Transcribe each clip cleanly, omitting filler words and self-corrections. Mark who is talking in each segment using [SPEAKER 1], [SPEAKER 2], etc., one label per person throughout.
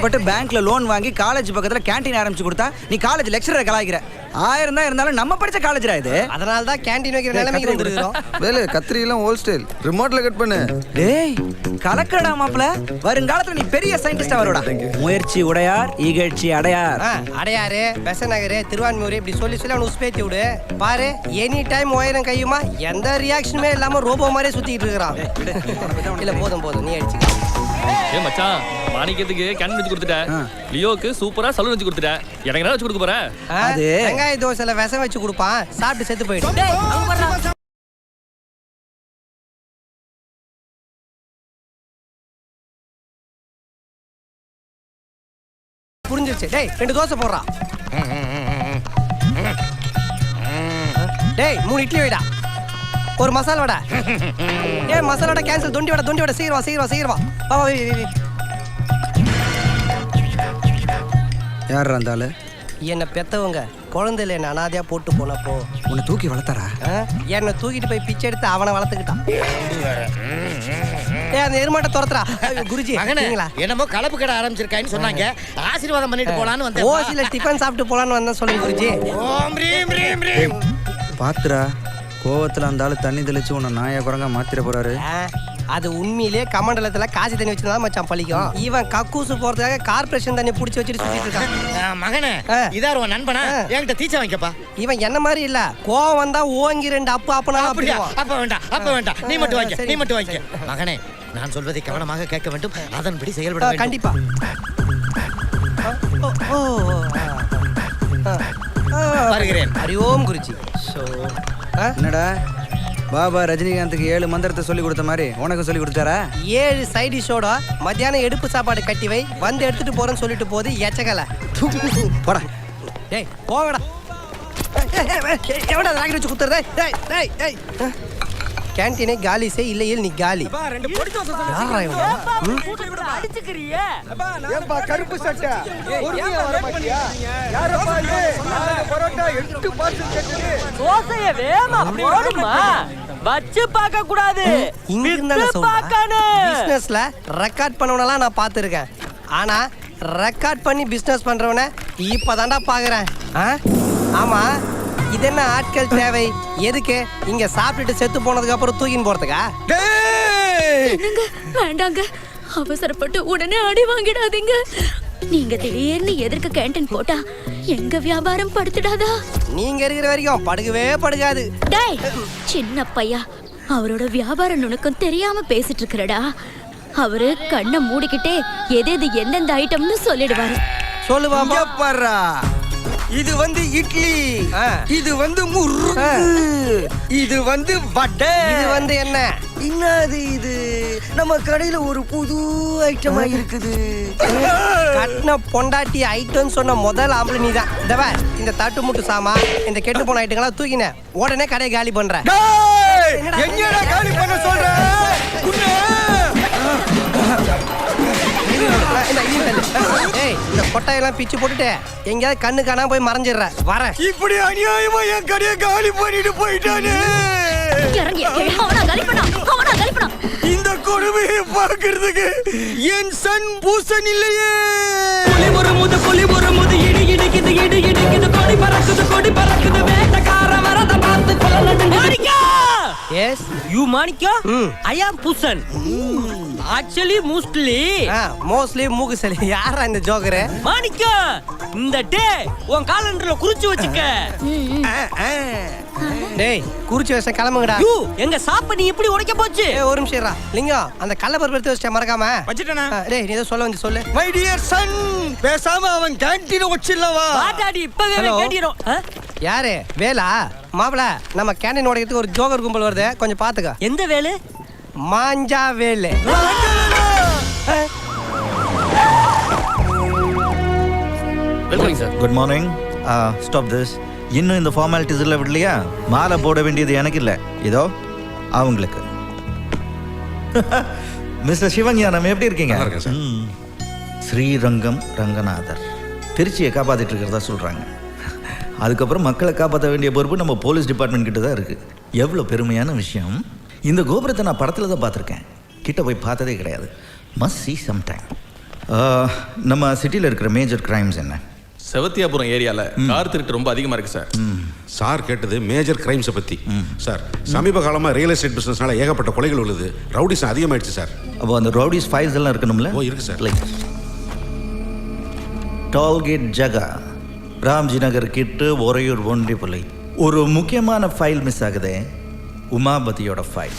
[SPEAKER 1] பட்டு பேங்க்ல லோன் வாங்கி காலேஜ் பக்கத்துல கேண்டீன் ஆரம்பிச்சு கொடுத்தா நீ காலேஜ் லெக்சரரை கலாய்க்கிற. 1000 தான் இருந்தாலும் நம்ம படிச்ச காலேஜ்ரா இது.
[SPEAKER 2] அதனால தான் கேண்டீன் வைக்கிற நிலைமைக்கு வந்துருக்கோம்.
[SPEAKER 3] வேலை கத்திரி எல்லாம் ஹோல் ஸ்டைல் ரிமோட்ல கட் பண்ணு.
[SPEAKER 1] டேய் கலக்கடா மாப்ள, வருங்காலத்துல நீ பெரிய சயின்டிஸ்டா வருடா. முயற்சி உடையார் இகழ்ச்சி அடையார்.
[SPEAKER 2] அடையாறு பெசநகர் திருவான்மூர் இப்படி சொல்லி சொல்லி அவனை உஸ்பேத்தி விடு. பாரு எனி டைம் உயரம் கையுமா எந்த ரியாக்ஷனுமே இல்லாம ரோபோ மாதிரியே சுத்திட்டு இருக்கிறான். இல்ல போதும் போதும் நீ அடிச்சு.
[SPEAKER 4] ஏ மச்சான், மாணிக்கத்துக்கு கேன் வச்சு கொடுத்துட்டேன். லியோக்கு சூப்பரா சலூன் வச்சு கொடுத்துட்டேன். எனக்கு என்ன வச்சு கொடுக்க போற?
[SPEAKER 1] அது
[SPEAKER 2] வெங்காய தோசைல விஷம் வச்சு கொடுப்பான், சாப்பிட்டு செத்து போயிடும். புரிஞ்சிருச்சு. டேய் 2 தோசை போடுறா. டேய் 3 இட்லி வைடா. ஒரு மசாலா வடை. ஏய் மசாலா வடை கேன்சல். தொண்டி வடை சீக்கிரம் வா.
[SPEAKER 1] யார் இருந்தாலும்
[SPEAKER 2] என்னை பெத்தவங்க குழந்தையில என்ன அனாதையா போட்டு போனப்போ
[SPEAKER 1] உன்னை தூக்கி வளர்த்தாரா?
[SPEAKER 2] என்னை தூக்கிட்டு போய் பிச்சை எடுத்து அவனை வளர்த்துக்கிட்டான். அந்த எருமாட்ட துரத்துறா. குருஜி
[SPEAKER 5] என்னமோ கலப்பு கடை ஆரம்பிச்சிருக்கான்னு சொன்னாங்க. ஆசீர்வாதம் பண்ணிட்டு போலான்னு வந்தேன்.
[SPEAKER 2] ஓசில டிஃபன் சாப்பிட்டு போலான்னு வந்தேன். சொல்லுங்க குருஜி.
[SPEAKER 5] ஓம் ரீம் ரீம் ரீம்.
[SPEAKER 1] பாத்துரா, கோவத்துல அந்த ஆளு தண்ணி தெளிச்சு உன்னை நாயா குரங்கா மாத்திர போறாரு.
[SPEAKER 2] அது உண்மையிலே கமண்டலத்துல காசி தண்ணி வச்சிருந்தா மச்சான் பழிக்கும். இவன் கக்கூசு போறதுக்காக கார்பரேஷன் தண்ணி புடிச்சு வச்சுட்டு சுத்திட்டு இருக்கான்.
[SPEAKER 5] மகனே இதார் உன் நண்பனா? என்கிட்ட தீச்ச வாங்கிக்கப்பா.
[SPEAKER 2] இவன் என்ன மாதிரி இல்ல, கோவம் வந்தா ஓங்கி 2 அப்பனா.
[SPEAKER 5] அப்படியா? அப்ப வேண்டாம். நீ மட்டும் வாங்க. மகனே நான் சொல்வதை கவனமாக கேட்க வேண்டும். அதன்படி செயல்பட வேண்டும்.
[SPEAKER 2] கண்டிப்பா.
[SPEAKER 5] வருகிறேன்.
[SPEAKER 2] ஹரி ஓம் குருஜி.
[SPEAKER 1] என்னடா பாபா ரஜினிகாந்துக்கு 7 மந்திரத்தை சொல்லி கொடுத்த மாதிரி உனக்கு சொல்லி கொடுத்தாரா?
[SPEAKER 2] 7 சைட் டிஷோட மத்தியானம் எடுப்பு சாப்பாடு கட்டி வை, வந்து எடுத்துட்டு போறேன்னு சொல்லிட்டு போது எச்சகல.
[SPEAKER 1] போடா.
[SPEAKER 2] டேய் போங்கடா. எவடா ராக்கெட் வச்சு குத்துறதே? டேய் கேண்டீனே காலி செய், இல்லையே நீ காலி. யாரா இவன்?
[SPEAKER 6] அடிச்சுக்கறியே.
[SPEAKER 3] ஏம்பா கருப்பு சட்டை பொறுமையா வர மாட்டியா? யாரப்பா இது? பரோட்டா 8 பார்சல் கேக்குது.
[SPEAKER 6] தோசைய வேமா போடுமா? வச்சு பார்க்க கூடாது.
[SPEAKER 2] இங்க இருந்தானே சொல்றேன். பிசினஸ்ல ரெக்கார்ட் பண்ணவனலாம் நான் பாத்துர்க்கேன். ஆனா ரெக்கார்ட் பண்ணி பிசினஸ் பண்றவன இப்பதான்டா பாக்குறேன். ஆமா இது என்ன ஆட்கள் தேவை? எதுக்கு? இங்க சாப்பிட்டுட்டு செத்து போனதுக்கு அப்புறம் தூக்கின்னு போறதுக்கா?
[SPEAKER 7] வேண்டாங்க, அவசரப்பட்டு உடனே அடி வாங்கிடாதீங்க. நீங்க திடீர்னு எதற்கு கேண்டீன் போட்டா எங்க வியாபாரம் படுத்துடாதா?
[SPEAKER 2] நீங்க இருக்கிற வரைக்கும் படுகவே படுகாது.
[SPEAKER 7] டேய் சின்ன பையா, அவரோட வியாபார நுணுக்கம் தெரியாம பேசிட்டு இருக்கறடா. அவரு கண்ணை மூடிக்கிட்டே எது எந்தெந்த ஐட்டம்னு சொல்லிடுவாரு.
[SPEAKER 2] சொல்லு பாப்பா.
[SPEAKER 1] பாரா, இது வந்து இட்லி, இது வந்து முறுக்கு, இது வந்து வடை,
[SPEAKER 2] இது வந்து என்ன?
[SPEAKER 1] என்னது இது? நம்ம கடையில ஒரு புது ஐட்டமா இருக்குது.
[SPEAKER 2] கட்டின பொண்டாட்டி ஐட்டம் சொன்ன முதல் ஆம்பளை நீதான். இந்த தட்டு முட்டு சாமா இந்த கெட்டு போன ஐட்டங்களா தூக்கின உடனே கடையை காலி பண்ற.
[SPEAKER 3] எங்கடா காலி பண்ண சொல்ற?
[SPEAKER 2] இந்த கொட்டையெல்லாம் பிச்சு போட்டுட்டு எங்கேயாவது கண்ணு காணாம போய் மறைஞ்சிடுற. வர
[SPEAKER 3] இப்படி அநியாயமா என் கடையை காலி பண்ணிட்டு போயிட்டானே. இந்த கொடுமையை பார்க்கிறதுக்கு என் சன் பூசன் இல்லையே.
[SPEAKER 6] புலி ஒரு முது இடி இடிக்குது கொடி பறக்குது வேட்டக்கார வரத பார்த்து கொல்லணும். மாணிக்கா.
[SPEAKER 2] S
[SPEAKER 6] you Manika. ஐ ஆம் பூசன். ஆக்சுவலி மோஸ்ட்லி மூக்கு சலி. யாரா இந்த ஜோக்கர்? மாணிக்கா, இந்த டே உன் காலண்டர்ல குறிச்சு வச்சுக்க.
[SPEAKER 2] டேய் குறிச்சு வச்ச கிளம்புங்கடா.
[SPEAKER 6] யூ எங்க சாப்ப நீ எப்படி உடைக்க போச்சு?
[SPEAKER 2] ஒரு நிமிஷம் இருடா. லிங்கம் அந்த கல்லப்பருப்பு எடுத்து வச்சிட்ட மறக்காம.
[SPEAKER 3] வச்சிட்டேனா?
[SPEAKER 2] டேய் நீ ஏதோ சொல்ல வந்து சொல்லு.
[SPEAKER 3] மை டியர் சன், பேசாம அவன் கேண்டீன் வச்சிடலவா?
[SPEAKER 6] பாட்டாடி இப்பவே கேட்டிரோம்.
[SPEAKER 2] யாரு வேலா? மாப்ள நம்ம கேண்டீன் உடைக்கிறதுக்கு ஒரு ஜோக்கர் கும்பல் வருது, கொஞ்சம் பாத்துக்க.
[SPEAKER 6] எந்த Velu?
[SPEAKER 2] Manja Velu.
[SPEAKER 8] Good morning. Stop this. இன்னும் இந்த ஃபார்மாலிட்டிஸ் எல்லாம் விடலையா? மாலை போட வேண்டியது எனக்கு இல்லை, இதோ அவங்களுக்கு. மிஸ்டர் சிவஞானம் எப்படி இருக்கீங்க? ஸ்ரீரங்கம் ரங்கநாதர் திருச்சியை காப்பாற்றிட்டு இருக்கிறதா சொல்கிறாங்க. அதுக்கப்புறம் மக்களை காப்பாற்ற வேண்டிய பொறுப்பு நம்ம போலீஸ் டிபார்ட்மெண்ட் கிட்ட தான் இருக்குது. எவ்வளோ பெருமையான விஷயம். இந்த கோபுரத்தை நான் படத்தில் தான் பார்த்துருக்கேன், கிட்ட போய் பார்த்ததே கிடையாது. Must see sometime. நம்ம சிட்டியில் இருக்கிற மேஜர் கிரைம்ஸ் என்ன?
[SPEAKER 9] செவத்தியாபுரம் ஏரியால கார் திருட்டு ரொம்ப அதிகமா இருக்கு சார்.
[SPEAKER 10] சார் கேட்டது மேஜர் கிரைம்ஸை பற்றி. சார் சமீப காலமாக ரியல் எஸ்டேட் பிஸ்னஸ்னால ஏகப்பட்ட கொலைகள் உள்ளது. ரவுடிஸ் அதிகமாயிடுச்சு சார்.
[SPEAKER 8] அப்போ அந்த ரவுடிஸ் ஃபைல்ஸ் எல்லாம் இருக்கணும்ல?
[SPEAKER 10] ஓ இருக்கு சார்.
[SPEAKER 8] லைக் டோல்கேட் ஜகா, ராம்ஜி நகர் கிட்டு, ஒரையூர் ஒன்றிப்புலை. ஒரு முக்கியமான ஃபைல் மிஸ் ஆகுதே, உமாபதியோட ஃபைல்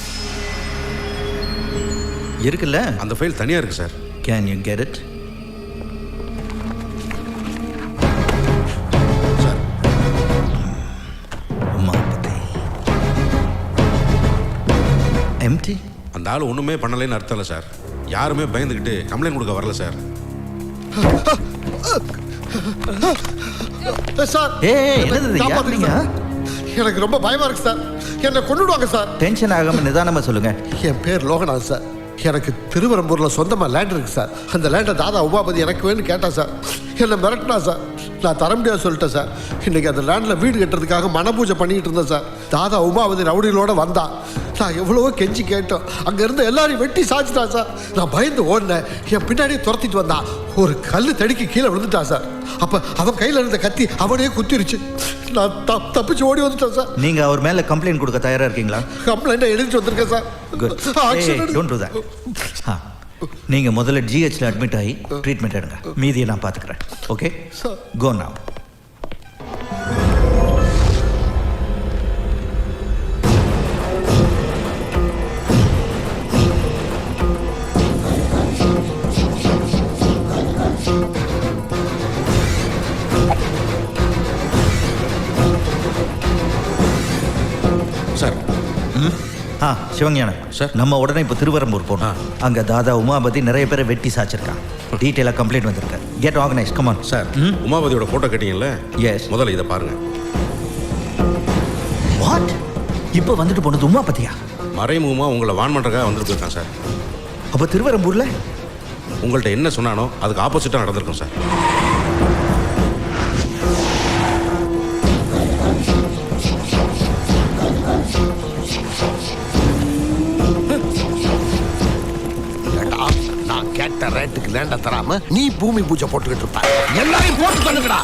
[SPEAKER 8] இருக்குல்ல?
[SPEAKER 10] அந்த ஃபைல் தனியாக இருக்கு sir.
[SPEAKER 8] Can you get it?
[SPEAKER 10] Sir
[SPEAKER 8] Umapathi MD.
[SPEAKER 10] அந்த ஆள் ஒன்றுமே பண்ணலைன்னு அர்த்தம் இல்லை சார். யாருமே பயந்துக்கிட்டு கம்ப்ளைண்ட் கொடுக்க வரல சார்.
[SPEAKER 3] சார்
[SPEAKER 8] என்னது யாருங்க?
[SPEAKER 3] எனக்கு ரொம்ப பயமா இருக்கு சார். என்னை கொண்டுடுவாங்க சார்.
[SPEAKER 8] டென்ஷன் ஆகாம நிதானமா சொல்லுங்க.
[SPEAKER 3] என் பேர் லோகநாத் சார். எனக்கு திருவரம்பூர்ல சொந்தமா லேண்ட் இருக்கு சார். அந்த லேண்டை தாதா உமாபதி எனக்கு வேணும்னு கேட்டா சார். என்னை மிரட்டினா சார். நான் தர முடியாது சொல்லிட்டேன் சார். இன்னைக்கு அந்த லேண்டில் வீடு கட்டுறதுக்காக மனபூஜை பண்ணிட்டு இருந்தேன் சார். தாதா உமாபதி ரவுடிகளோட வந்தா. நான் எவ்வளவோ கெஞ்சி கேட்டோம். அங்கே இருந்து எல்லாரையும் வெட்டி சாய்ச்சிட்டான் சார். நான் பயந்து ஓடினேன். என் பின்னாடியே துரத்திட்டு வந்தான். ஒரு கல் தடுக்கி கீழே விழுந்துட்டான் சார். அப்போ அவன் கையில் இருந்த கத்தி அவனே குத்திருச்சு. நான் தப்பிச்சு ஓடி வந்துட்டேன் சார்.
[SPEAKER 8] நீங்க அவர் மேல கம்ப்ளைண்ட் கொடுக்க தயாரா இருக்கீங்களா?
[SPEAKER 3] கம்ப்ளைண்ட் எழுதிட்டு வந்திருக்கேன் சார்.
[SPEAKER 8] Don't to that. நீங்க முதல்ல ஜிஹெச்ல அட்மிட் ஆகி ட்ரீட்மெண்ட் எடுங்க. மீதியை நான் பாத்துக்கிறேன். Okay, go now.
[SPEAKER 10] Sir
[SPEAKER 8] Sivagnanam
[SPEAKER 10] sir,
[SPEAKER 8] நம்ம உடனே இப்போ திருவரம்பூர் போனோம். அங்கே தாதா உமாபதி நிறைய பேரை வெட்டி சாச்சிருக்கான். டீட்டெயிலாக கம்ப்ளைண்ட் வந்திருக்கு. Get organise, come on.
[SPEAKER 10] Sir உமாபதியோட ஃபோட்டோ கேட்டீங்கல்ல?
[SPEAKER 8] எஸ்.
[SPEAKER 10] முதல்ல இதை பாருங்க.
[SPEAKER 8] வாட்? இப்போ வந்துட்டு போனது உமாபதியா?
[SPEAKER 10] மறைமுகமாக உங்களை வான் பண்ணுறதுக்காக வந்துட்டு போயிருக்கான் சார்.
[SPEAKER 8] அப்போ திருவரம்பூரில்
[SPEAKER 10] உங்கள்கிட்ட என்ன சொன்னானோ அதுக்கு ஆப்போசிட்டாக நடந்திருக்கும் சார்.
[SPEAKER 3] நான் கேட்ட ரேட்டுக்கு லேண்ட தராம நீ பூமி பூஜை போட்டுக்கிட்டு இருப்ப. எல்லாரையும் போட்டு தள்ளுங்கடா.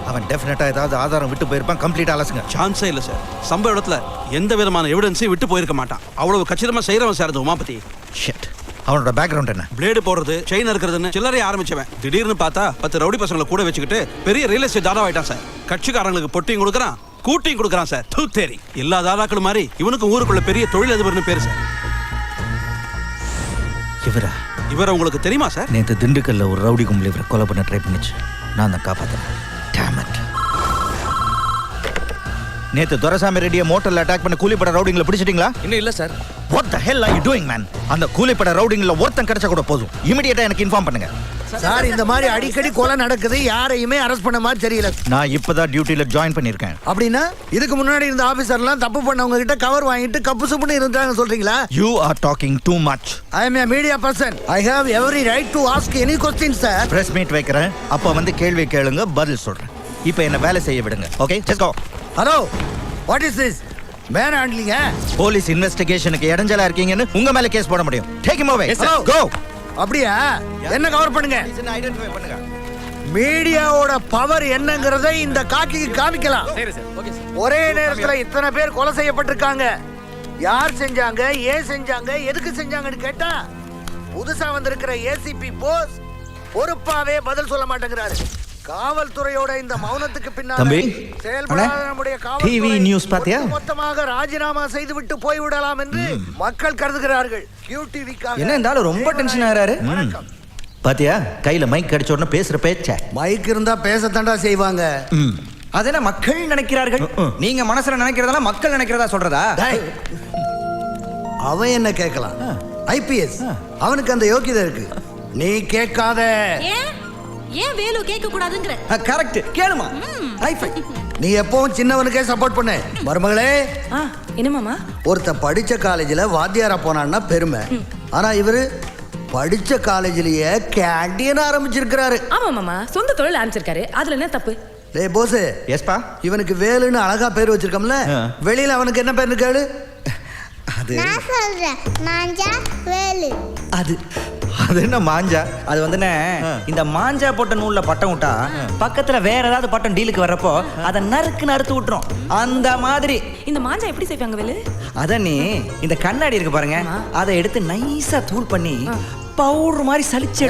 [SPEAKER 8] அவன் டெஃபினட்டாக ஏதாவது ஆதாரம் விட்டு போயிருப்பான். கம்ப்ளீட்டாக அலசுங்க.
[SPEAKER 11] சான்ஸே இல்லை சார். சம்பவ இடத்துல எந்த விதமான எவிடன்ஸையும் விட்டு போயிருக்க மாட்டான். அவ்வளவு கச்சிதமாக செய்கிறவன் சார் இந்த உமாபதி.
[SPEAKER 8] ஷிட். அவனோட பேக்ரவுண்ட் என்ன?
[SPEAKER 11] பிளேடு போடுறது, செயின் இருக்கிறதுன்னு சில்லறை ஆரம்பிச்சவன் திடீர்னு பார்த்தா 10 ரவுடி பசங்களை கூட வச்சுக்கிட்டு பெரிய ரியல் எஸ்டேட் தாதா ஆயிட்டான் சார். கட்சிக்காரங்களுக்கு பொட்டியும் கொடுக்குறான், கூட்டியும் கொடுக்குறான் சார். தூத்தேரி எல்லா தாதாக்களும் மாதிரி இவனுக்கு ஊருக்குள்ள பெரிய தொழிலதிபர்னு பேரு சார். இவரை உங்களுக்கு தெரியுமா சார்?
[SPEAKER 8] நேற்று திண்டுக்கல்ல ஒரு ரவுடி கும்பல் இவரை கொலை பண்ண ட்ரை பண்ணிச்சு. நான் தான் காப்பாற்றேன். நேத்து துரைசாமி ரெட்டியை மோட்டர்ல அட்டாக் பண்ண கூலிப்பட ரவுடிங்களை பிடிச்சிட்டீங்களா?
[SPEAKER 4] இன்னும் இல்ல sir.
[SPEAKER 8] What the hell are you doing man? அந்த கூலிப்பட ரவுடிங்கள ஒருத்தன் கிடைச்சா கூட போதும். இமிடியேட்டா எனக்கு இன்ஃபார்ம் பண்ணுங்க.
[SPEAKER 5] சார் இந்த மாதிரி அடிக்கடி கொலை நடக்குது, யாரையுமே அரெஸ்ட் பண்ண மாதிரி தெரியல.
[SPEAKER 8] நான் இப்பதான் டியூட்டில ஜாயின் பண்ணிருக்கேன்.
[SPEAKER 5] அப்படின்னா இதுக்கு முன்னாடி இருந்த ஆபீசர்லாம் தப்பு பண்ணவங்க கிட்ட கவர் வாங்கிட்டு கப்பு சுப்புன்னு இருந்தாங்க சொல்றீங்களா?
[SPEAKER 8] You are talking too much.
[SPEAKER 5] I am a media person. I have every right to ask any questions sir.
[SPEAKER 8] Press meet வைக்கிறேன். அப்ப வந்து கேள்வி கேளுங்க, பதில் சொல்றேன். இப்போ என்ன வேலை செய்ய விடுங்க. Okay, just go.
[SPEAKER 5] Hello. What is this? Man ஹேண்ட்லிங்க.
[SPEAKER 8] போலீஸ் இன்வெஸ்டிகேஷனுக்கு இடைஞ்சலா இருக்கீங்கன்னு உங்க மேல கேஸ் போட முடியும். Take him away.
[SPEAKER 5] Hello.
[SPEAKER 8] Go.
[SPEAKER 5] அப்படியே என்ன கவர் பண்ணுங்க.
[SPEAKER 8] ஐடென்டிஃபை பண்ணுங்க.
[SPEAKER 5] மீடியாவோட பவர் என்னங்கறதை இந்த காக்கிக்கு காமிக்கலாம்.
[SPEAKER 4] சரி சார். Okay sir.
[SPEAKER 5] ஒரே நேரத்துல இத்தனை பேர் கொலை செய்யப்பட்டிருக்காங்க. யார் செஞ்சாங்க, ஏன் செஞ்சாங்க, எதுக்கு செஞ்சாங்கன்னு கேட்டா புதுசா வந்திருக்கிற ஏசிபி போஸ் பொறுப்பாவே பதில் சொல்ல மாட்டேங்கிறாரு. காவல்துறையோட இந்த மௌனத்துக்கு பின்னால
[SPEAKER 8] தம்பி,
[SPEAKER 5] செயல்படாத நம்முடைய
[SPEAKER 8] டிவி நியூஸ் பாத்தியா?
[SPEAKER 5] மொத்தமாக ராஜினாமா செய்துவிட்டு போய்விடலாம் என்று மக்கள் கருதுகிறார்கள். QTV-க்காக
[SPEAKER 1] என்ன இருந்தாலும் ரொம்ப டென்ஷன் ஆகிறாரு.
[SPEAKER 8] பாத்தியா, கையில மைக் கிடைச்ச உடனே பேசுற பேச்ச.
[SPEAKER 5] மைக் இருந்தா பேசத்தாண்டா செய்வாங்க.
[SPEAKER 1] அதென்ன மக்கள் நினைக்கிறார்கள். நீங்க மனசுல நினைக்கிறதெல்லாம் மக்கள் நினைக்கிறதா சொல்றதா?
[SPEAKER 5] அவன் என்ன கேட்கலாம்? IPS அவனுக்கு அந்த யோகியதை இருக்கு. நீ கேட்காத.
[SPEAKER 12] ஏன் வேலு கேட்க கூடாதுங்கற?
[SPEAKER 1] கரெக்ட், கேளுமா. ஹைஃபை.
[SPEAKER 5] நீ எப்பவும் சின்னவனுக்கே சப்போர்ட் பண்ணு. மருமகளே,
[SPEAKER 12] என்ன மாமா?
[SPEAKER 5] ஒருத்த படிச்ச காலேஜ்ல வாத்தியாரா போனான்னா பெருமை. ஆனா இவரு படிச்ச காலேஜ்லயே கேண்டீன் ஆரம்பிச்சிருக்காரு.
[SPEAKER 12] ஆமா மாமா, சொந்த தொழில் ஆரம்பிச்சிருக்காரு. அதுல என்ன தப்பு?
[SPEAKER 5] டேய் போஸ்,
[SPEAKER 8] எஸ்பா.
[SPEAKER 5] இவனுக்கு வேலுன்னு அழகா பேர் வச்சிருக்கோம்ல, வெளியில அவனுக்கு என்ன பேர்னு கேளு.
[SPEAKER 8] அது
[SPEAKER 13] நான் சொல்றேன், மாஞ்சா வேலு.
[SPEAKER 8] அது என்ன மாஞ்சா?
[SPEAKER 1] அது வந்துனே இந்த மாஞ்சா போட்ட நூல்ல பட்டம் விட்டா பக்கத்துல வேற ஏதாவது பட்டம் டீலுக்கு வர்றப்போ அதை நறுக்குன்னு அறுத்து விட்டுரும். அந்த மாதிரி
[SPEAKER 12] இந்த மாஞ்சா எப்படி செய்வாங்க வேலு?
[SPEAKER 1] அத நீ இந்த கண்ணாடி இருக்கு பாருங்க, அதை எடுத்து நைஸா தூள் பண்ணி பவுடர் மாதிரி சலிச்சு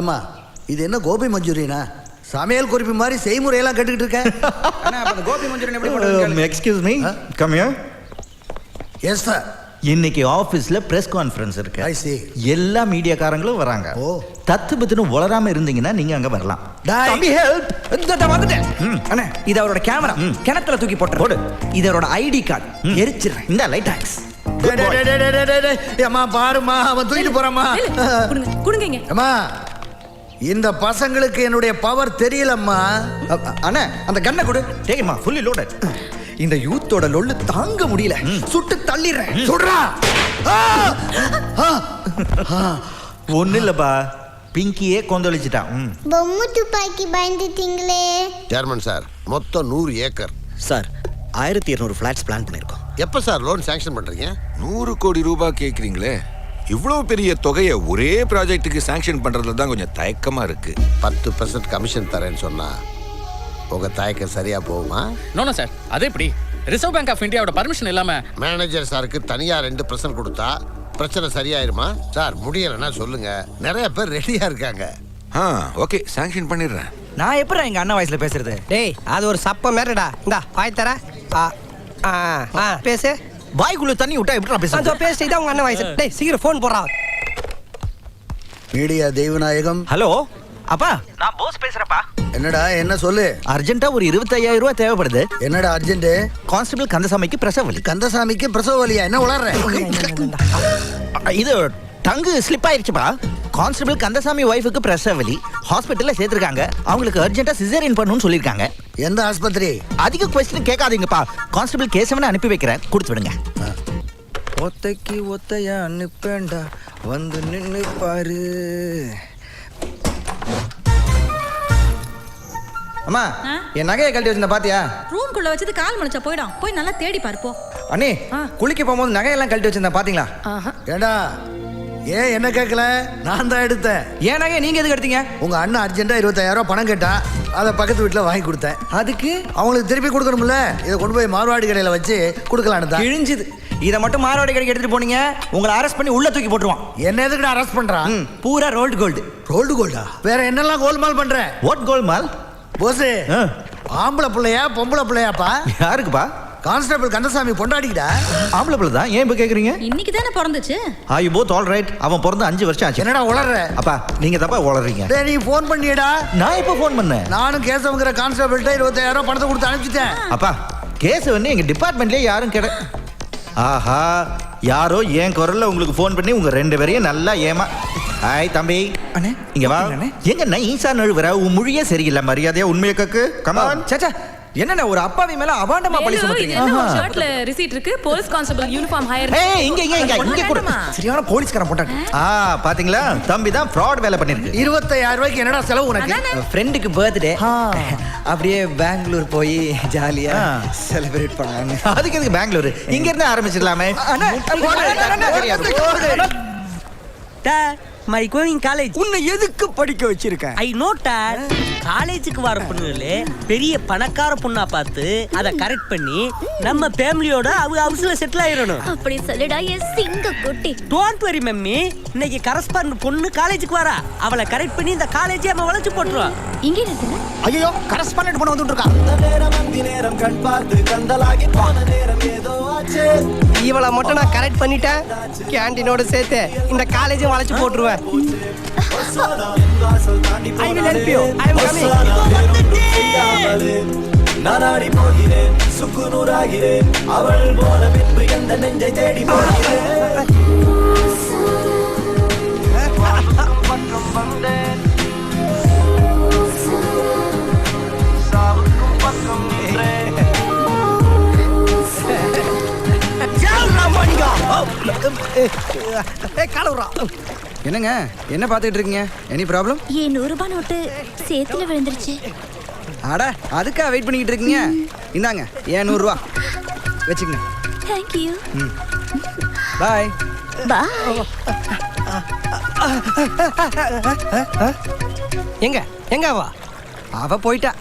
[SPEAKER 5] ஏமா இது என்ன கோபி மஞ்சூரியனா? சமையல் குறிப்பு மாதிரி செய்முறையெல்லாம் கட்டுக்கிட்டு இருக்க.
[SPEAKER 1] கோபி மஞ்சூரியன் எப்படி பண்ணுவீங்க?
[SPEAKER 8] Excuse me, come here.
[SPEAKER 5] Yes sir.
[SPEAKER 8] இன்னைக்கு ஆபீஸ்ல பிரஸ் கான்ஃபரன்ஸ் இருக்கு.
[SPEAKER 5] I see.
[SPEAKER 8] எல்லா மீடியாக்காரங்களும் வராங்க. தத்து பத்துன்னு வளராம இருந்தீங்கன்னா நீங்க அங்க வரலாம்.
[SPEAKER 1] தம்பி ஹெல்ப். இந்த வந்துட்டேன். அண்ணே, இது அவரோட கேமரா. கிணத்துல தூக்கி போடு. இது அவரோட ஐடி கார்டு. எரிச்சிடுறேன். இந்த லைட் டாக்ஸ்.
[SPEAKER 5] ஏமா பாருமா, அவன் தூக்கிட்டு போறாமா.
[SPEAKER 12] குடுங்க.
[SPEAKER 5] அம்மா, இந்த பசங்களுக்கு என்னுடைய பவர் தெரியலம்மா.
[SPEAKER 1] அண்ணே, அந்த கண்ணை கொடு.
[SPEAKER 8] டேக்மா, ஃபுல்லி லோடட்.
[SPEAKER 1] இந்த யூத்தோட லொல்லு தாங்க முடியல. சுட்டு தள்ளிடுறேன்.
[SPEAKER 5] சுடுறா.
[SPEAKER 8] ஒண்ணு இல்லப்பா, பிங்கியே கொந்தளிச்சிட்டான்.
[SPEAKER 13] பொம்மை துப்பாக்கி பயந்துட்டீங்களே.
[SPEAKER 3] சேர்மன் சார், மொத்தம் 100 ஏக்கர்
[SPEAKER 1] சார். 1200 ஃபிளாட்ஸ் பிளான் பண்ணிருக்கோம்.
[SPEAKER 3] எப்ப சார் லோன் சாங்ஷன் பண்றீங்க?
[SPEAKER 14] 100 கோடி ரூபாய் கேக்குறீங்களே, இவ்வளவு பெரிய தொகையை ஒரே ப்ராஜெக்ட்டுக்கு சாங்ஷன் பண்றதுல தான் கொஞ்சம் தயக்கமா இருக்கு.
[SPEAKER 3] 10% கமிஷன் தரேன்னு சொன்னா உங்க தயக்கம் சரியா போகுமா?
[SPEAKER 4] நோ சார், அது எப்படி? ரிசர்வ் பேங்க் ஆஃப் இந்தியாவோட பர்மிஷன் இல்லாம
[SPEAKER 3] மேனேஜர் சாருக்கு தனியா 2% கொடுத்தா பிரச்சனை சரியாயிருமா? சார் முடியலன்னா சொல்லுங்க, நிறைய பேர் ரெடியா இருக்காங்க.
[SPEAKER 14] ஓகே, சாங்ஷன் பண்ணிடுறேன்.
[SPEAKER 1] நான் எப்படா எங்க அண்ணா வயசுல பேசுறது?
[SPEAKER 2] டேய், அது ஒரு சப்ப மேரடா. இந்தா பாய் தர. பேசு.
[SPEAKER 8] வாய்க்குள்ள தண்ணி விட்டா எப்படிடா பேசுறது?
[SPEAKER 2] பேசிட்டு தான் உங்க அண்ணன் வயசு. டேய் சீக்கிரம் ஃபோன் போடுறா.
[SPEAKER 5] மீடியா தெய்வநாயகம்.
[SPEAKER 8] ஹலோ அப்பா, நான் போஸ் பேசுறப்பா.
[SPEAKER 5] என்னடா, என்ன சொல்லு.
[SPEAKER 8] அர்ஜென்ட்டா ஒரு 25,000 ரூபாய் தேவைப்படுது.
[SPEAKER 5] என்னடா அர்ஜென்ட்?
[SPEAKER 8] கான்ஸ்டபிள் கந்தசாமிக்கு பிரசவ வலி.
[SPEAKER 5] கந்தசாமிக்கு பிரசவ வலியா? என்ன உளறற?
[SPEAKER 8] இது டங்கு ஸ்லிப் ஆயிருச்சுப்பா. கான்ஸ்டபிள் கந்தசாமி வைஃபுக்கு பிரசவ வலி. ஹாஸ்பிட்டல்ல சேர்த்திருக்காங்க. அவங்களுக்கு அர்ஜென்ட்டா சிசேரியன் பண்ணணும்னு சொல்லிருக்காங்க.
[SPEAKER 5] எந்த ஆஸ்பத்திரி?
[SPEAKER 8] அதிக கொஸ்டின் கேட்காதீங்கப்பா. கான்ஸ்டபிள் கேசவனை அனுப்பி வைக்கிறேன், கொடுத்து விடுங்க.
[SPEAKER 1] ஒத்தைக்கு ஒத்தையா அனுப்பேண்டா, வந்து நின்னு பாரு. அம்மா, என் நகையை கழட்டி வச்சிருந்த பாத்தியா?
[SPEAKER 12] ரூம் குள்ள வச்சது கால் மணிச்சா போய்டும். போய் நல்லா தேடி பாரு போ.
[SPEAKER 1] அண்ணே, குளிக்க போகும்போது நகையெல்லாம் கழட்டி வச்சிருந்தா பாத்தீங்களா?
[SPEAKER 5] ஏண்டா, ஏன் என்ன கேட்கல? நான் தான் எடுத்தேன்.
[SPEAKER 1] ஏன் நகையை நீங்க எதுக்கு எடுத்தீங்க?
[SPEAKER 5] உங்க அண்ணன் அர்ஜென்ட்டா 25,000 ரூபாய் பணம் கேட்டா, அதை பக்கத்து வீட்டுல வாங்கி கொடுத்தேன்.
[SPEAKER 1] அதுக்கு
[SPEAKER 5] அவங்களுக்கு திருப்பி கொடுக்கணும்ல, இதை கொண்டு போய் மார்வாடி கடையில வச்சு கொடுக்கலான்னு தான்.
[SPEAKER 1] கிழிஞ்சுது. இதை மட்டும் மார்வாடி கடைக்கு எடுத்துட்டு போனீங்க, உங்களை அரெஸ்ட் பண்ணி உள்ள தூக்கி போட்டுருவான்.
[SPEAKER 5] என்ன எதுக்கு அரெஸ்ட் பண்றான்?
[SPEAKER 1] பூரா ரோல்டு கோல்டு.
[SPEAKER 5] ரோல்டு கோல்டா? வேற என்னெல்லாம் கோல்மால் பண்ற?
[SPEAKER 8] வாட் கோல்மால்?
[SPEAKER 5] போஸ், ஆம்பளை பிள்ளையா பொம்பளை பிள்ளையாப்பா?
[SPEAKER 8] யாருக்குப்பா?
[SPEAKER 5] கான்ஸ்டபிள் கந்தசாமி பொண்டாடிக்கிட்டா.
[SPEAKER 8] ஆம்பளை பிள்ளை தான். ஏன் இப்ப கேக்குறீங்க?
[SPEAKER 12] இன்னைக்கு தானே பிறந்துச்சு.
[SPEAKER 8] Are you both all right? அவன் பிறந்து 5 வருஷம் ஆச்சு.
[SPEAKER 5] என்னடா உளறற?
[SPEAKER 8] அப்பா, நீங்க தப்பா உளறீங்க.
[SPEAKER 5] டேய், நீ ஃபோன் பண்ணியடா?
[SPEAKER 8] நான் எப்ப ஃபோன் பண்ணேன்?
[SPEAKER 5] நானும் கேசவங்கிற கான்ஸ்டபிள்ட்ட 25,000 ரூபாய் பணத்தை கொடுத்து அனுப்பிச்சிட்டேன்.
[SPEAKER 8] அப்பா, கேஸ் வந்து எங்க டிபார்ட்மெண்ட்லயே யாரும் கேட. ஆஹா, யாரோ என் குரல்ல உங்களுக்கு ஃபோன் பண்ணி உங்க 2 பேரையும் நல்லா ஏமா. ஹாய் தம்பி.
[SPEAKER 1] அண்ணே,
[SPEAKER 8] இங்க வா. எங்க நைஸா நழுவுற? உன் மொழியே சரியில்லை. மரியாதையா உண்மையை கக்கு. Come on.
[SPEAKER 1] சச்சா, என்னண்ணே ஒரு அப்பாவி மேல அபாண்டமா பழி சுமத்துறீங்க?
[SPEAKER 12] ஷர்ட்ல ரிசீட் இருக்கு. Police constable uniform higher.
[SPEAKER 8] ஏய், இங்க கூட
[SPEAKER 1] சரியான போலீஸ்காரன் போட்டாங்க.
[SPEAKER 8] பாத்தீங்களா, தம்பி தான் ஃப்ராட் வேலை பண்ணிருக்கு.
[SPEAKER 5] 25,000 ரூபாய்க்கு என்னடா செலவு உனக்கு?
[SPEAKER 1] ஃப்ரெண்டுக்கு பர்த்டே, அப்படியே பெங்களூர் போய் ஜாலியா செலிப்ரேட் பண்ணாங்க.
[SPEAKER 8] அதுக்கு எதுக்கு பெங்களூர்? இங்க இருந்து ஆரம்பிச்சிடலாமே.
[SPEAKER 6] My going college.
[SPEAKER 1] உன்னை எதுக்கு படிக்க வச்சிருக்கேன்?
[SPEAKER 6] I know dot. காலேஜுக்கு வர பொண்ணுங்களே பெரிய பணக்கார பொண்ணா பார்த்து அதை கரெக்ட் பண்ணி நம்ம ஃபேமிலியோட ஹவுஸ்ல செட்டில் ஆயிரணும்.
[SPEAKER 7] அப்படி சொல்லுடா என் சிங்க குட்டி.
[SPEAKER 6] டோன்ட் வரி மம்மி, இன்னைக்கு கரஸ்பாண்ட் பொண்ணு காலேஜுக்கு வரா. அவளை கரெக்ட் பண்ணி இந்த காலேஜே நம்ம வளைச்சு போட்டுருவோம்.
[SPEAKER 7] இங்கே நிறுத்துங்க.
[SPEAKER 5] ஐயோ, கரஸ்பாண்டன்ட் பொண்ணு வந்துட்டு இருக்கா.
[SPEAKER 2] இவளை மட்டும் நான் கரெக்ட் பண்ணிட்டேன், கேண்டீனோட சேர்த்து இந்த காலேஜும் வளைச்சு போட்டுருவேன். I will help you. I am coming.
[SPEAKER 15] நானாடி போகிறேன், சுக்குநூறாகிறேன், அவள் போல பின்பு எந்த நெஞ்சை தேடி போகிறேன்.
[SPEAKER 2] காலவுறா.
[SPEAKER 1] என்னங்க என்ன பார்த்துட்டு இருக்கீங்க? Any problem?
[SPEAKER 7] என் 100 ரூபாய் நோட்டு சேத்துல விழுந்துருச்சு.
[SPEAKER 1] அட அதுக்கா வெயிட் பண்ணிக்கிட்டு இருக்கீங்க? இந்தாங்க ஏன் 100 ரூபா வச்சுக்கங்க.
[SPEAKER 7] Thank you.
[SPEAKER 1] பாய்.
[SPEAKER 7] Bye.
[SPEAKER 2] எங்க
[SPEAKER 1] அவ போயிட்டா.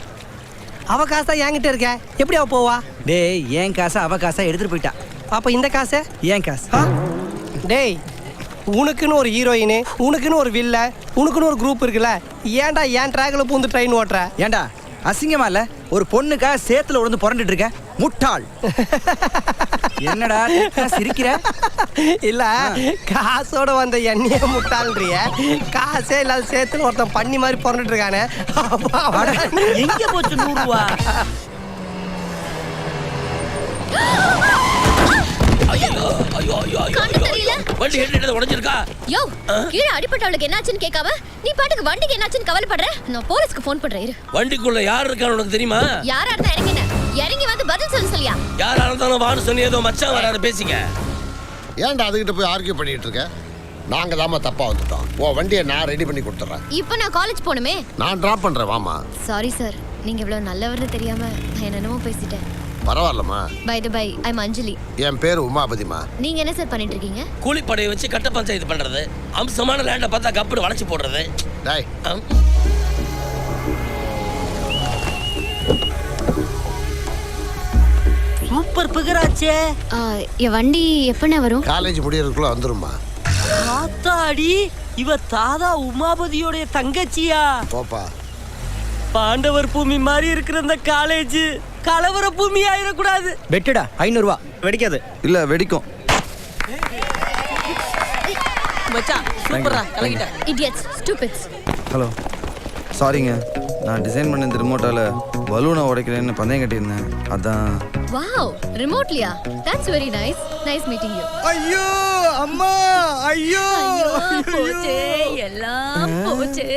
[SPEAKER 2] அவ காசா என்கிட்ட இருக்க, எப்படி அவ போவா?
[SPEAKER 1] டேய் ஏன் காசை அவ காசை எடுத்துட்டு போயிட்டா.
[SPEAKER 2] அப்ப இந்த காசை
[SPEAKER 1] ஏன் காசு?
[SPEAKER 2] டேய் உனக்குன்னு ஒரு ஹீரோயின், உனக்குன்னு ஒரு வில்ல, உனக்குன்னு ஒரு குரூப் இருக்குல்ல, ஏன்டா ஏன் ட்ராக்ல பூந்து ட்ரெயின் ஓட்டுற?
[SPEAKER 1] ஏன்டா அசிங்கமா இல்ல? ஒரு பொண்ணுக்கா சேத்துல உழுந்து புரண்டுட்டு இருக்க முட்டாள். என்னடா சிரிக்கிற?
[SPEAKER 2] இல்ல காசோட வந்த எண்ணெய முட்டாள்ன்றிய, காசே இல்லாத சேத்துல ஒருத்தன் பண்ணி மாதிரி புரண்டுட்டு இருக்கானே.
[SPEAKER 6] எங்க போச்சு 100 ரூபா?
[SPEAKER 4] வண்டி ஹெட் உடைஞ்சிருக்கா?
[SPEAKER 7] யோ கீழே அடிபட்டவளுக்கு என்னாச்சுன்னு கேட்காம நீ பாட்டுக்கு வண்டிக்கு என்னாச்சுன்னு கவலைப்படுற. நான் போலீஸ்க்கு ஃபோன் பண்றேன் இரு.
[SPEAKER 4] வண்டிக்குள்ள யார் இருக்கான்னு உனக்கு தெரியுமா?
[SPEAKER 7] யாரா இருந்தா இறங்கி வந்து பதில் சொல்லியா?
[SPEAKER 4] யாரா இருந்தாலும் வான்னு சொல்லி ஏதோ மச்சான் வராரு பேசிக்க.
[SPEAKER 3] ஏன்டா அதுகிட்ட போய் ஆர்கியூ பண்ணிட்டு இருக்க? நாங்க தாமா தப்பா வந்துட்டோம். ஓ வண்டியை நான் ரெடி பண்ணி கொடுத்துறேன்.
[SPEAKER 7] இப்போ நான் காலேஜ் போணுமே.
[SPEAKER 3] நான் டிராப் பண்றேன் வாமா.
[SPEAKER 7] சாரி சார், நீங்க இவ்வளவு நல்லவர்னு தெரியாம நான் என்னென்னமோ பேசிட்டேன்.
[SPEAKER 3] பரவாயில்லம்மா.
[SPEAKER 7] பை த பை, ஐம் அஞ்சலி.
[SPEAKER 3] என் பேரு உமாபதிமா.
[SPEAKER 7] நீங்க என்ன சார் பண்ணிட்டு இருக்கீங்க?
[SPEAKER 4] கூலிப்படையை வச்சு கட்ட பஞ்சாயத்து பண்றது, அம்சமான லேண்ட பார்த்தா கப்புடு வளைச்சு போடுறது.
[SPEAKER 3] டேய்
[SPEAKER 6] சூப்பர் பிகராச்சே.
[SPEAKER 7] என் வண்டி எப்பனே வரும்?
[SPEAKER 3] காலேஜ் முடியறதுக்குள்ள வந்துருமா.
[SPEAKER 6] ஆத்தாடி, இவ தாதா உமாபதியோட தங்கச்சியா?
[SPEAKER 3] போப்பா.
[SPEAKER 6] பாண்டவர் பூமி மாதிரி இருக்கிற இந்த காலேஜ் கலவர பூமி ஆயிடக்கூடாது.
[SPEAKER 1] வெட்டுடா 500 ரூபா. வெடிக்காது. இல்ல வெடிக்கும்.
[SPEAKER 6] மச்சான் சூப்பரா கலக்கிட்ட.
[SPEAKER 7] Idiots, stupids.
[SPEAKER 1] ஹலோ சாரிங்க, நான் டிசைன் பண்ண இந்த ரிமோட்டால பலூனை உடைக்கிறேன்னு பந்தயம் கட்டியிருந்தேன், அதான்.
[SPEAKER 7] வாவ், ரிமோட்லியா? That's very nice. Nice meeting you.
[SPEAKER 1] ஐயோ அம்மா, ஐயோ
[SPEAKER 7] போச்சே, எல்லாம் போச்சே.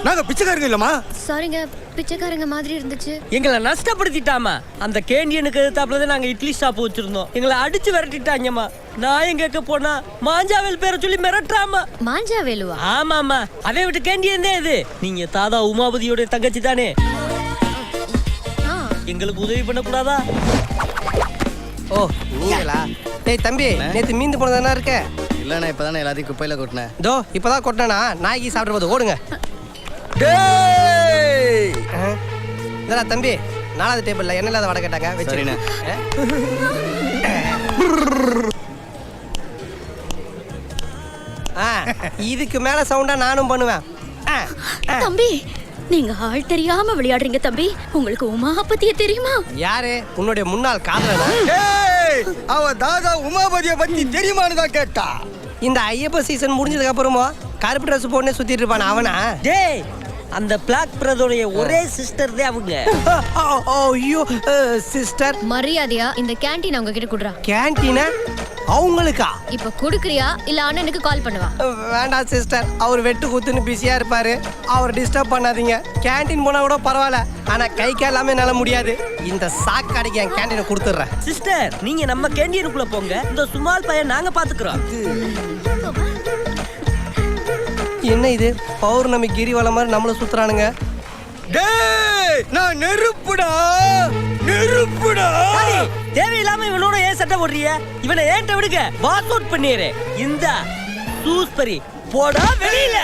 [SPEAKER 1] நாங்க பிச்சைக்காரங்க இல்லம்மா.
[SPEAKER 7] சாரிங்க, பிச்சைக்காரங்க மாதிரி இருந்துச்சு.
[SPEAKER 6] எங்களை நஷ்டப்படுத்திட்டாமா. அந்த கேண்டியனுக்கு எதிர்த்தாப்புல நாங்க இட்லி ஷாப் வச்சிருந்தோம். எங்களை அடிச்சு விரட்டிட்டாங்கம்மா. நான் எங்க போனா மாஞ்சாவேல் பேரை சொல்லி மிரட்டுறாமா.
[SPEAKER 7] மாஞ்சாவேலுவா?
[SPEAKER 6] ஆமாமா, அதை விட்டு கேண்டியன் தான் இது. நீங்க தாதா உமாபதியோட தங்கச்சி தானே? எங்களுக்கு உதவி பண்ண கூடாதா?
[SPEAKER 2] ஓ நீங்களா? டேய் தம்பி, நேத்து மீந்து போனதானே இருக்க?
[SPEAKER 1] இல்ல நான் இப்பதானே எல்லாத்தையும் குப்பையில கொட்டினேன்.
[SPEAKER 2] தோ இப்பதான் கொட்டினா நாய்க்கு சாப்பிட போது ஓடுங்க. இல்லடா தம்பி, 4வது டேபிள்ல என்ன இல்லாத வடை கேட்டாங்க வச்சிருங்க. இதுக்கு மேல சவுண்டா நானும் பண்ணுவேன்.
[SPEAKER 7] தம்பி, நீங்க ஆள் தெரியாம விளையாடுறீங்க தம்பி. உங்களுக்கு உமா பத்தியே தெரியுமா?
[SPEAKER 2] யாரு? உன்னுடைய முன்னாள் காதலனா?
[SPEAKER 1] அவ தாதா உமாபதியை பத்தி தெரியுமான்னு தான் கேட்டா.
[SPEAKER 2] இந்த ஐயப்ப சீசன் முடிஞ்சதுக்கு அப்புறமா கருப்பு ட்ரெஸ் போட்டு சுத்திட்டு இருப்பான அவனா?
[SPEAKER 6] டேய், அந்த பிளாக் பிரதோடைய ஒரே சிஸ்டர் தான் அவங்க.
[SPEAKER 2] ஐயோ சிஸ்டர்,
[SPEAKER 7] மரியாதையா இந்த கேண்டீன் அவங்க கிட்ட குடுறா.
[SPEAKER 2] கேண்டீனா அவங்களுக்கா?
[SPEAKER 7] இப்ப குடுக்குறியா இல்ல அண்ணனுக்கு கால் பண்ணவா?
[SPEAKER 2] வேண்டாம் சிஸ்டர், அவர் வெட்டு குத்துன்னு பிஸியா இருப்பாரு. அவர் டிஸ்டர்ப் பண்ணாதீங்க. கேண்டீன் போனா கூட பரவாயில்ல, ஆனா கை காலாமே என்னால முடியாது. இந்த சாக்கு கடைக்கு என் கேண்டீனை கொடுத்துட்றேன்.
[SPEAKER 6] சிஸ்டர், நீங்க நம்ம கேண்டீனுக்குள்ள போங்க. இந்த சுமால் பையன் நாங்க பாத்துக்கிறோம்.
[SPEAKER 2] என்ன இது பௌர்ணமி கிரிவலம் மாதிரி நம்மள சுத்துறானுங்க?
[SPEAKER 1] டேய் நான் நெருப்புடா, நெருப்புடா.
[SPEAKER 6] தேவையில்லாம இவனோட ஏன் சட்டை போடுறிய? இவனை ஏன்ட்ட விடுங்க, வாஷ் அவுட் பண்ணிடுறேன். இந்த சூஸ்பரி போடா வெளியில.